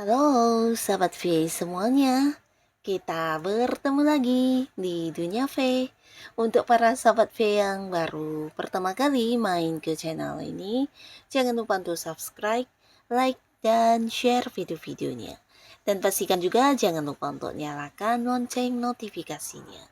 Halo sahabat V semuanya, kita bertemu lagi di Dunia V. Untuk para sahabat V yang baru pertama kali main ke channel ini, jangan lupa untuk subscribe, like, dan share video-videonya. Dan pastikan juga jangan lupa untuk nyalakan lonceng notifikasinya.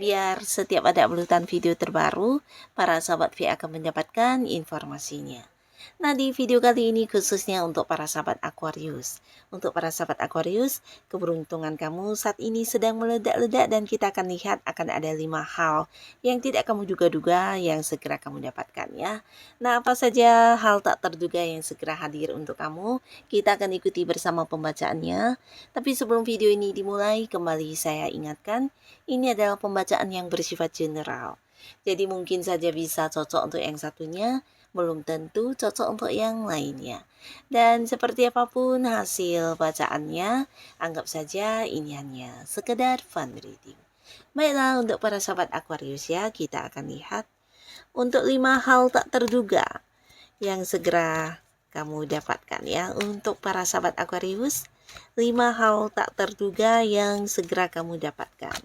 Biar setiap ada uploadan video terbaru, para sahabat V akan mendapatkan informasinya. Nah, di video kali ini khususnya untuk para sahabat Aquarius. Untuk para sahabat Aquarius, keberuntungan kamu saat ini sedang meledak-ledak dan kita akan lihat akan ada 5 hal yang tidak kamu duga-duga yang segera kamu dapatkan ya. Nah, apa saja hal tak terduga yang segera hadir untuk kamu? Kita akan ikuti bersama pembacaannya. Tapi sebelum video ini dimulai, kembali saya ingatkan, ini adalah pembacaan yang bersifat general. Jadi mungkin saja bisa cocok untuk yang satunya, belum tentu cocok untuk yang lainnya. Dan seperti apapun hasil bacaannya, anggap saja ini hanya sekedar fun reading. Baiklah, untuk para sahabat Aquarius ya, kita akan lihat untuk 5 hal tak terduga yang segera kamu dapatkan ya. Untuk para sahabat Aquarius, 5 hal tak terduga yang segera kamu dapatkan.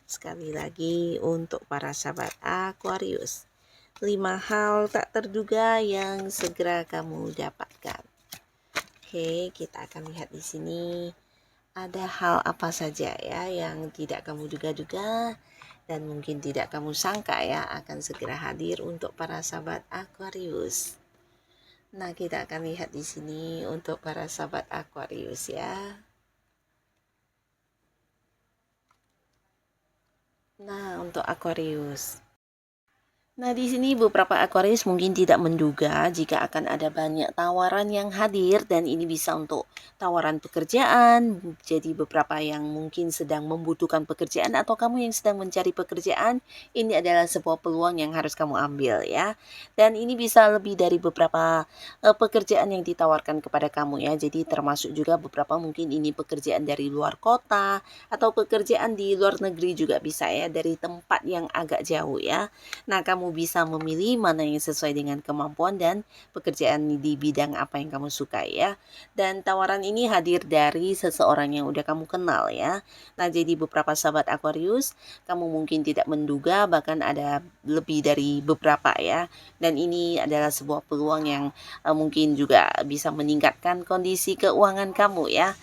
Sekali lagi untuk para sahabat Aquarius, 5 hal tak terduga yang segera kamu dapatkan. Oke, kita akan lihat di sini ada hal apa saja ya yang tidak kamu duga-duga dan mungkin tidak kamu sangka ya akan segera hadir untuk para sahabat Aquarius. Nah, kita akan lihat di sini untuk para sahabat Aquarius ya. Nah, untuk Aquarius. Nah, di sini beberapa Aquarius mungkin tidak menduga jika akan ada banyak tawaran yang hadir dan ini bisa untuk tawaran pekerjaan. Jadi beberapa yang mungkin sedang membutuhkan pekerjaan atau kamu yang sedang mencari pekerjaan, ini adalah sebuah peluang yang harus kamu ambil ya. Dan ini bisa lebih dari beberapa pekerjaan yang ditawarkan kepada kamu ya. Jadi termasuk juga beberapa mungkin ini pekerjaan dari luar kota atau pekerjaan di luar negeri juga bisa ya, dari tempat yang agak jauh ya. Nah, kamu bisa memilih mana yang sesuai dengan kemampuan dan pekerjaan di bidang apa yang kamu suka ya. Dan tawaran ini hadir dari seseorang yang udah kamu kenal ya. Nah, jadi beberapa sahabat Aquarius, kamu mungkin tidak menduga bahkan ada lebih dari beberapa ya. Dan ini adalah sebuah peluang yang mungkin juga bisa meningkatkan kondisi keuangan kamu ya.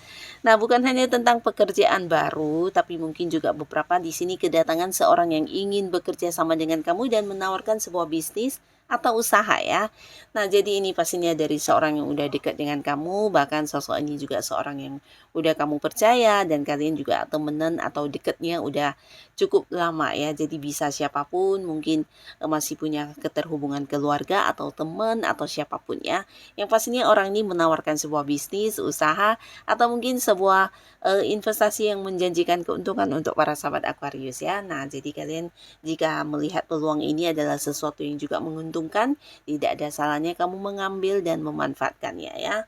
Nah, bukan hanya tentang pekerjaan baru, tapi mungkin juga beberapa di sini kedatangan seorang yang ingin bekerja sama dengan kamu dan menawarkan sebuah bisnis atau usaha ya. Nah, jadi ini pastinya dari seorang yang udah dekat dengan kamu, bahkan sosok ini juga seorang yang udah kamu percaya dan kalian juga temenan atau dekatnya udah cukup lama ya. Jadi bisa siapapun, mungkin masih punya keterhubungan keluarga atau teman atau siapapun ya. Yang pastinya orang ini menawarkan sebuah bisnis, usaha atau mungkin sebuah investasi yang menjanjikan keuntungan untuk para sahabat Aquarius ya. Nah, jadi kalian jika melihat peluang ini adalah sesuatu yang juga menguntungkan, tidak ada salahnya kamu mengambil dan memanfaatkannya ya.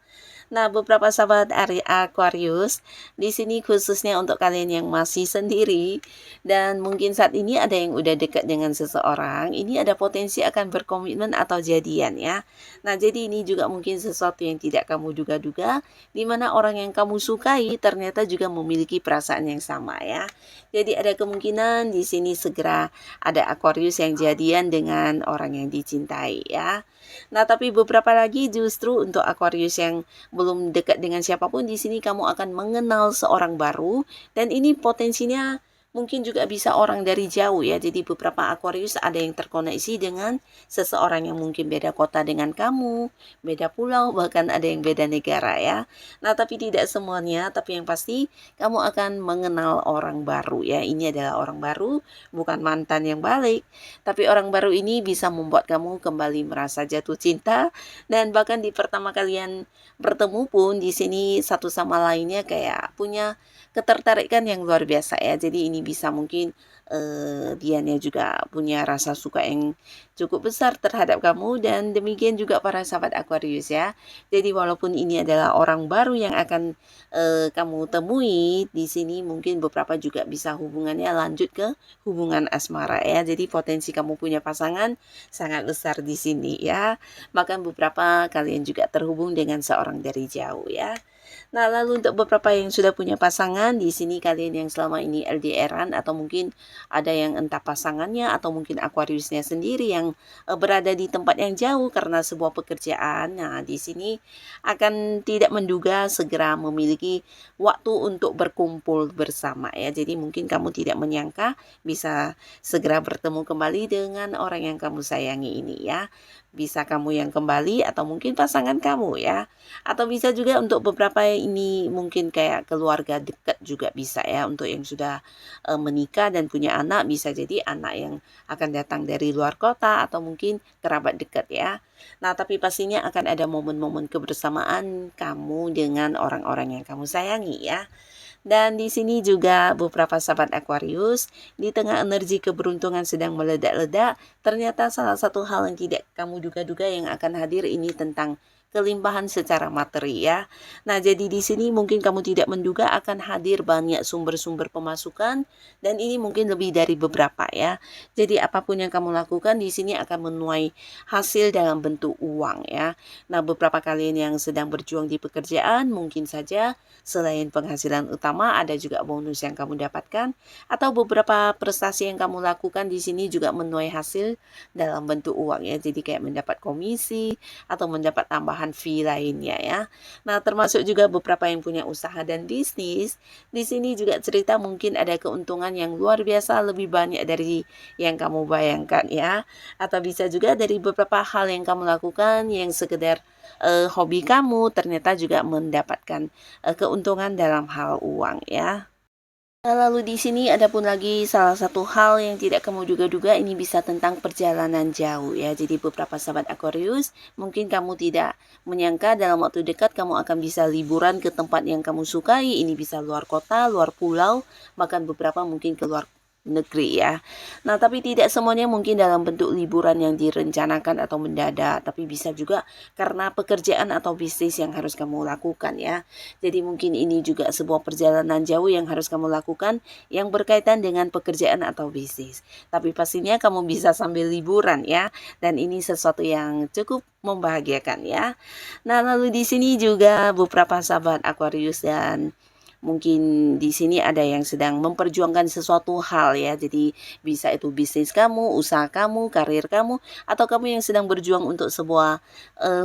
Nah, beberapa sahabat Aquarius, di sini khususnya untuk kalian yang masih sendiri dan mungkin saat ini ada yang udah dekat dengan seseorang, ini ada potensi akan berkomitmen atau jadian ya. Nah, jadi ini juga mungkin sesuatu yang tidak kamu duga-duga, di mana orang yang kamu sukai ternyata juga memiliki perasaan yang sama ya. Jadi ada kemungkinan di sini segera ada Aquarius yang jadian dengan orang yang dicintai ya. Nah, tapi beberapa lagi justru untuk Aquarius yang belum dekat dengan siapapun, di sini kamu akan mengenal seorang baru dan ini potensinya mungkin juga bisa orang dari jauh ya. Jadi beberapa Aquarius ada yang terkoneksi dengan seseorang yang mungkin beda kota dengan kamu, beda pulau, bahkan ada yang beda negara ya. Nah, tapi tidak semuanya, tapi yang pasti kamu akan mengenal orang baru ya. Ini adalah orang baru, bukan mantan yang balik, tapi orang baru ini bisa membuat kamu kembali merasa jatuh cinta, dan bahkan di pertama kalian bertemu pun di sini satu sama lainnya kayak punya ketertarikan yang luar biasa ya. Jadi ini bisa mungkin dianya juga punya rasa suka yang cukup besar terhadap kamu, dan demikian juga para sahabat Aquarius ya. Jadi walaupun ini adalah orang baru yang akan kamu temui di sini, mungkin beberapa juga bisa hubungannya lanjut ke hubungan asmara ya. Jadi potensi kamu punya pasangan sangat besar di sini ya. Bahkan beberapa kalian juga terhubung dengan seorang dari jauh ya. Nah, lalu untuk beberapa yang sudah punya pasangan, di sini kalian yang selama ini LDR-an atau mungkin ada yang entah pasangannya atau mungkin Aquariusnya sendiri yang berada di tempat yang jauh karena sebuah pekerjaan. Nah, di sini akan tidak menduga segera memiliki waktu untuk berkumpul bersama ya. Jadi mungkin kamu tidak menyangka bisa segera bertemu kembali dengan orang yang kamu sayangi ini ya. Bisa kamu yang kembali atau mungkin pasangan kamu ya. Atau bisa juga untuk beberapa ini mungkin kayak keluarga dekat juga bisa ya. Untuk yang sudah menikah dan punya anak, bisa jadi anak yang akan datang dari luar kota atau mungkin kerabat dekat ya. Nah, tapi pastinya akan ada momen-momen kebersamaan kamu dengan orang-orang yang kamu sayangi ya. Dan di sini juga beberapa sahabat Aquarius, di tengah energi keberuntungan sedang meledak-ledak, ternyata salah satu hal yang tidak kamu duga-duga yang akan hadir ini tentang kelimpahan secara materi ya. Nah, jadi di sini mungkin kamu tidak menduga akan hadir banyak sumber-sumber pemasukan, dan ini mungkin lebih dari beberapa ya. Jadi apapun yang kamu lakukan di sini akan menuai hasil dalam bentuk uang ya. Nah, beberapa kalian yang sedang berjuang di pekerjaan, mungkin saja selain penghasilan utama ada juga bonus yang kamu dapatkan, atau beberapa prestasi yang kamu lakukan di sini juga menuai hasil dalam bentuk uang ya. Jadi kayak mendapat komisi atau mendapat tambahan fee lainnya ya. Nah, termasuk juga beberapa yang punya usaha dan bisnis. Di sini juga cerita mungkin ada keuntungan yang luar biasa lebih banyak dari yang kamu bayangkan ya. Atau bisa juga dari beberapa hal yang kamu lakukan yang sekedar hobi kamu ternyata juga mendapatkan keuntungan dalam hal uang ya. Nah, lalu di sini ada pun lagi salah satu hal yang tidak kamu duga-duga, ini bisa tentang perjalanan jauh ya. Jadi beberapa sahabat Aquarius, mungkin kamu tidak menyangka dalam waktu dekat kamu akan bisa liburan ke tempat yang kamu sukai. Ini bisa luar kota, luar pulau, bahkan beberapa mungkin ke luar negeri ya. Nah, tapi tidak semuanya mungkin dalam bentuk liburan yang direncanakan atau mendadak, tapi bisa juga karena pekerjaan atau bisnis yang harus kamu lakukan ya. Jadi mungkin ini juga sebuah perjalanan jauh yang harus kamu lakukan yang berkaitan dengan pekerjaan atau bisnis. Tapi pastinya kamu bisa sambil liburan ya, dan ini sesuatu yang cukup membahagiakan ya. Nah, lalu di sini juga beberapa sahabat Aquarius dan mungkin di sini ada yang sedang memperjuangkan sesuatu hal ya. Jadi bisa itu bisnis kamu, usaha kamu, karir kamu, atau kamu yang sedang berjuang untuk sebuah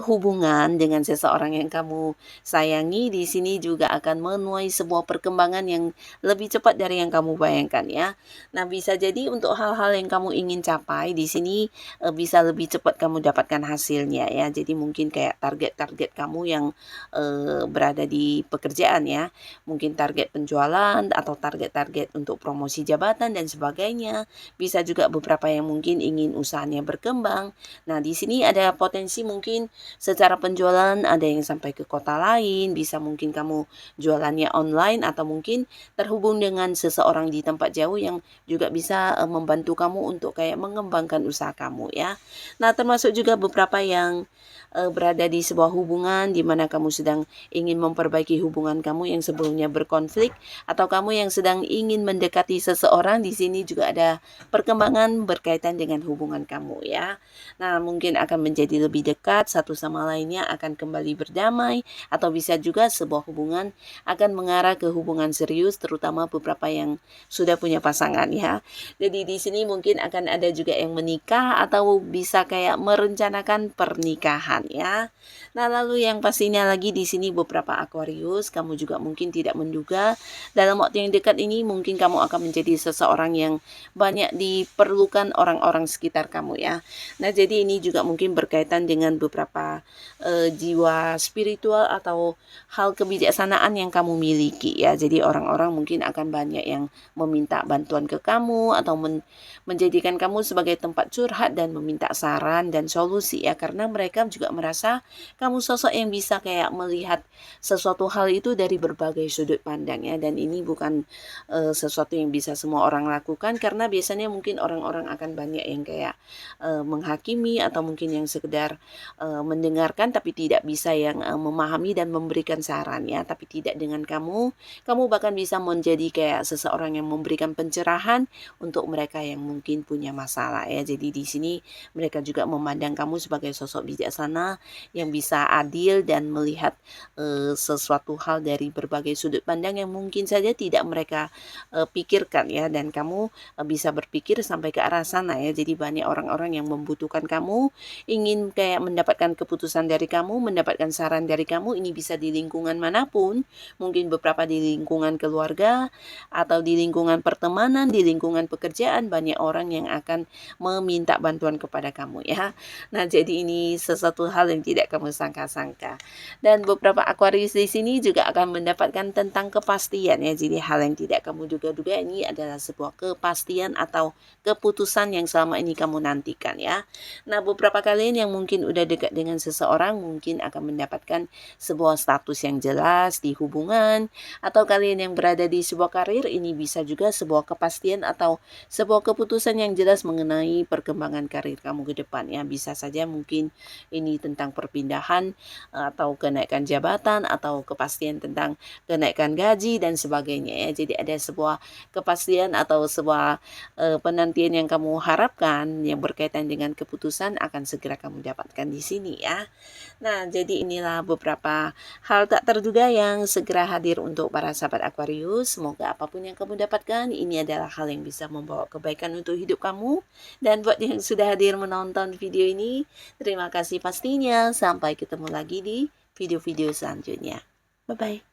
hubungan dengan seseorang yang kamu sayangi. Di sini juga akan menuai sebuah perkembangan yang lebih cepat dari yang kamu bayangkan ya. Nah, bisa jadi untuk hal-hal yang kamu ingin capai di sini bisa lebih cepat kamu dapatkan hasilnya ya. Jadi mungkin kayak target-target kamu yang berada di pekerjaan ya. Mungkin target penjualan atau target-target untuk promosi jabatan dan sebagainya. Bisa juga beberapa yang mungkin ingin usahanya berkembang. Nah, di sini ada potensi mungkin secara penjualan ada yang sampai ke kota lain, bisa mungkin kamu jualannya online atau mungkin terhubung dengan seseorang di tempat jauh yang juga bisa membantu kamu untuk kayak mengembangkan usaha kamu ya. Nah, termasuk juga beberapa yang berada di sebuah hubungan di mana kamu sedang ingin memperbaiki hubungan kamu yang sebelumnya berkonflik, atau kamu yang sedang ingin mendekati seseorang. Di sini juga ada perkembangan berkaitan dengan hubungan kamu ya. Nah, mungkin akan menjadi lebih dekat satu sama lainnya, akan kembali berdamai, atau bisa juga sebuah hubungan akan mengarah ke hubungan serius, terutama beberapa yang sudah punya pasangan ya. Jadi di sini mungkin akan ada juga yang menikah atau bisa kayak merencanakan pernikahan ya. Nah, lalu yang pastinya lagi di sini beberapa Aquarius, kamu juga mungkin tidak menduga dalam waktu yang dekat ini mungkin kamu akan menjadi seseorang yang banyak diperlukan orang-orang sekitar kamu ya. Nah, jadi ini juga mungkin berkaitan dengan beberapa jiwa spiritual atau hal kebijaksanaan yang kamu miliki ya. Jadi orang-orang mungkin akan banyak yang meminta bantuan ke kamu atau menjadikan kamu sebagai tempat curhat dan meminta saran dan solusi ya, karena mereka juga merasa kamu sosok yang bisa kayak melihat sesuatu hal itu dari berbagai sudut pandang ya, dan ini bukan sesuatu yang bisa semua orang lakukan, karena biasanya mungkin orang-orang akan banyak yang kayak menghakimi atau mungkin yang sekedar mendengarkan tapi tidak bisa yang memahami dan memberikan saran ya. Tapi tidak dengan kamu bahkan bisa menjadi kayak seseorang yang memberikan pencerahan untuk mereka yang mungkin punya masalah ya. Jadi di sini mereka juga memandang kamu sebagai sosok bijaksana yang bisa adil dan melihat sesuatu hal dari berbagai sudut pandang yang mungkin saja tidak mereka pikirkan ya, dan kamu bisa berpikir sampai ke arah sana ya. Jadi banyak orang-orang yang membutuhkan kamu, ingin kayak mendapatkan keputusan dari kamu, mendapatkan saran dari kamu. Ini bisa di lingkungan manapun, mungkin beberapa di lingkungan keluarga atau di lingkungan pertemanan, di lingkungan pekerjaan, banyak orang yang akan meminta bantuan kepada kamu ya. Nah, jadi ini sesuatu hal yang tidak kamu sangka-sangka. Dan beberapa Aquarius di sini juga akan mendapatkan tentang kepastian ya. Jadi hal yang tidak kamu duga-duga ini adalah sebuah kepastian atau keputusan yang selama ini kamu nantikan ya. Nah, beberapa kalian yang mungkin udah dekat dengan seseorang mungkin akan mendapatkan sebuah status yang jelas di hubungan, atau kalian yang berada di sebuah karir, ini bisa juga sebuah kepastian atau sebuah keputusan yang jelas mengenai perkembangan karir kamu ke depan ya. Bisa saja mungkin ini tentang perpindahan atau kenaikan jabatan atau kepastian tentang kenaikan gaji dan sebagainya ya. Jadi ada sebuah kepastian atau sebuah penantian yang kamu harapkan yang berkaitan dengan keputusan akan segera kamu dapatkan di sini ya. Nah, jadi inilah beberapa hal tak terduga yang segera hadir untuk para sahabat Aquarius. Semoga apapun yang kamu dapatkan, ini adalah hal yang bisa membawa kebaikan untuk hidup kamu. Dan buat yang sudah hadir menonton video ini, terima kasih pastinya. Sampai ketemu lagi di video-video selanjutnya. Bye-bye.